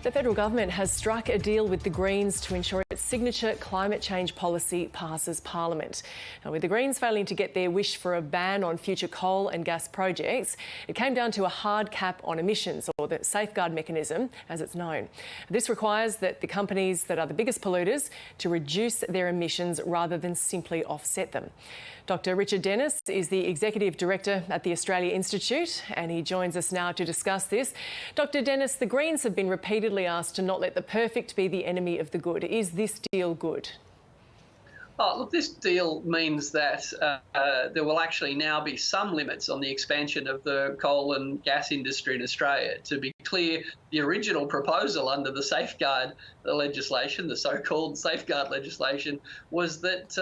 The federal government has struck a deal with the Greens to ensure its signature climate change policy passes Parliament. Now, with the Greens failing to get their wish for a ban on future coal and gas projects, it came down to a hard cap on emissions, or the safeguard mechanism as it's known. This requires that the companies that are the biggest polluters to reduce their emissions rather than simply offset them. Dr. Richard Dennis is the Executive Director at the Australia Institute, and he joins us now to discuss this. Dr. Dennis, the Greens have been repeatedly asked to not let the perfect be the enemy of the good. Is this deal good? Oh, look, this deal means that there will actually now be some limits on the expansion of the coal and gas industry in Australia. To be clear, the original proposal under the safeguard legislation, the so-called safeguard legislation, was that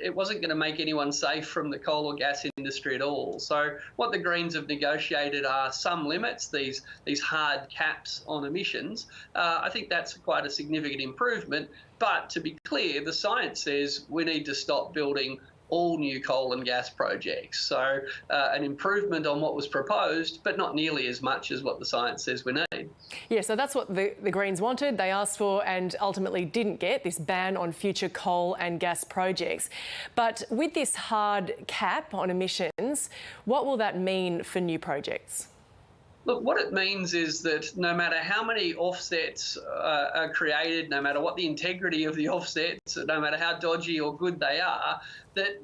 it wasn't going to make anyone safe from the coal or gas industry at all. So what the Greens have negotiated are some limits, these hard caps on emissions. I think that's quite a significant improvement. But to be clear, the science says we need to stop building all new coal and gas projects. So an improvement on what was proposed, but not nearly as much as what the science says we need. Yeah, so that's what the Greens wanted, they asked for and ultimately didn't get, this ban on future coal and gas projects. But with this hard cap on emissions, what will that mean for new projects? Look, what it means is that no matter how many offsets are created, no matter what the integrity of the offsets, no matter how dodgy or good they are, that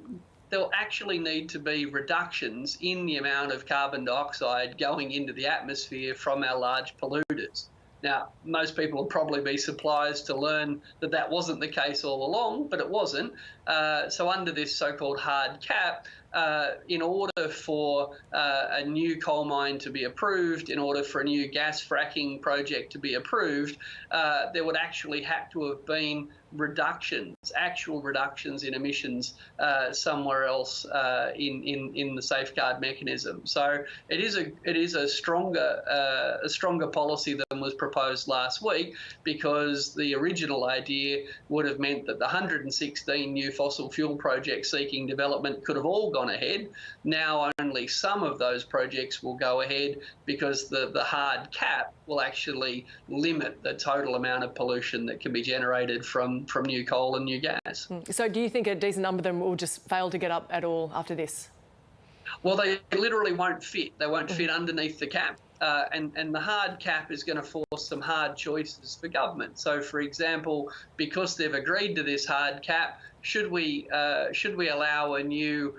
there'll actually need to be reductions in the amount of carbon dioxide going into the atmosphere from our large polluters. Now, most people will probably be surprised to learn that that wasn't the case all along, but it wasn't. So under this so-called hard cap, in order for a new coal mine to be approved, in order for a new gas fracking project to be approved, there would actually have to have been actual reductions in emissions somewhere else in the safeguard mechanism. So it is a stronger policy than was proposed last week, because the original idea would have meant that the 116 new fossil fuel projects seeking development could have all gone ahead. Now only some of those projects will go ahead, because the hard cap will actually limit the total amount of pollution that can be generated from new coal and new gas. So do you think a decent number of them will just fail to get up at all after this? Well, they literally won't fit. They won't fit underneath the cap. And the hard cap is going to force some hard choices for government. So, for example, because they've agreed to this hard cap, should we allow a new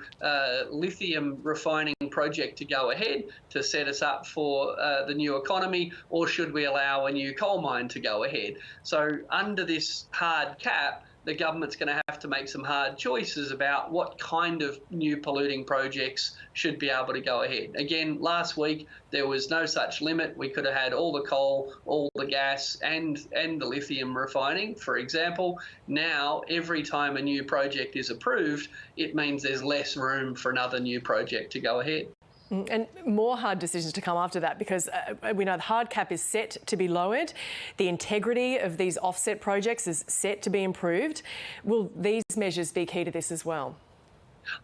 lithium refining project to go ahead to set us up for the new economy, or should we allow a new coal mine to go ahead? So under this hard cap, the government's going to have to make some hard choices about what kind of new polluting projects should be able to go ahead. Again, last week there was no such limit. We could have had all the coal, all the gas and the lithium refining, for example. Now, every time a new project is approved, it means there's less room for another new project to go ahead. And more hard decisions to come after that, because we know the hard cap is set to be lowered. The integrity of these offset projects is set to be improved. Will these measures be key to this as well?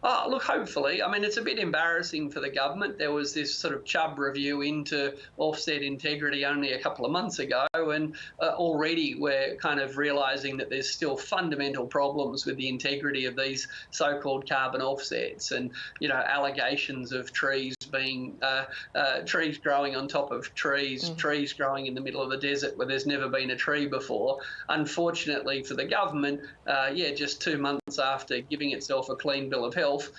Oh, look, hopefully. I mean, it's a bit embarrassing for the government. There was this sort of Chubb review into offset integrity only a couple of months ago, and already we're kind of realising that there's still fundamental problems with the integrity of these so-called carbon offsets, and, you know, allegations of trees being trees growing on top of trees, trees growing in the middle of the desert where there's never been a tree before. Unfortunately for the government, just 2 months after giving itself a clean bill of health,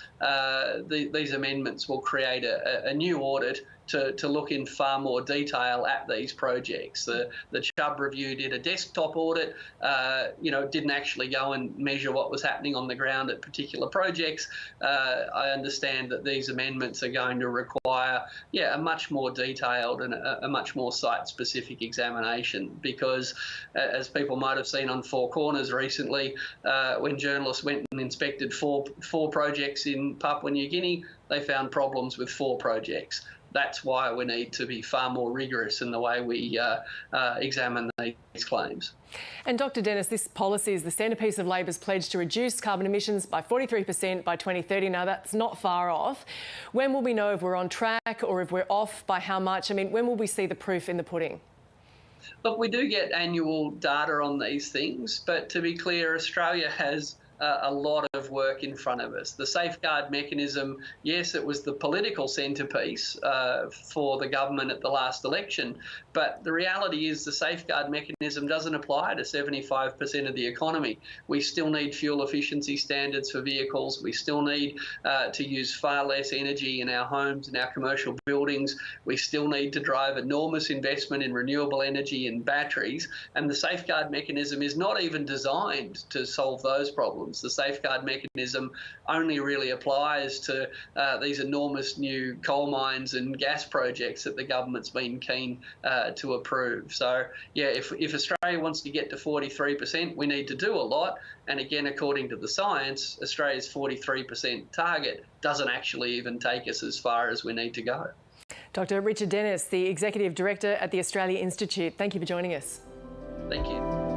these amendments will create a new audit to look in far more detail at these projects. The Chubb review did a desktop audit, didn't actually go and measure what was happening on the ground at particular projects. I understand that these amendments are going to require, a much more detailed and a much more site-specific examination, because as people might have seen on Four Corners recently, when journalists went and inspected four projects in Papua New Guinea, they found problems with 4 projects. That's why we need to be far more rigorous in the way we examine these claims. And Dr. Dennis, this policy is the centrepiece of Labor's pledge to reduce carbon emissions by 43% by 2030. Now, that's not far off. When will we know if we're on track or if we're off by how much? I mean, when will we see the proof in the pudding? Look, we do get annual data on these things, but to be clear, Australia has a lot of work in front of us. The safeguard mechanism, yes, it was the political centrepiece for the government at the last election, but the reality is the safeguard mechanism doesn't apply to 75% of the economy. We still need fuel efficiency standards for vehicles. We still need to use far less energy in our homes and our commercial buildings. We still need to drive enormous investment in renewable energy and batteries. And the safeguard mechanism is not even designed to solve those problems. The safeguard mechanism only really applies to these enormous new coal mines and gas projects that the government's been keen to approve. So, yeah, if Australia wants to get to 43%, we need to do a lot. And again, according to the science, Australia's 43% target doesn't actually even take us as far as we need to go. Dr. Richard Dennis, the Executive Director at the Australia Institute, thank you for joining us. Thank you.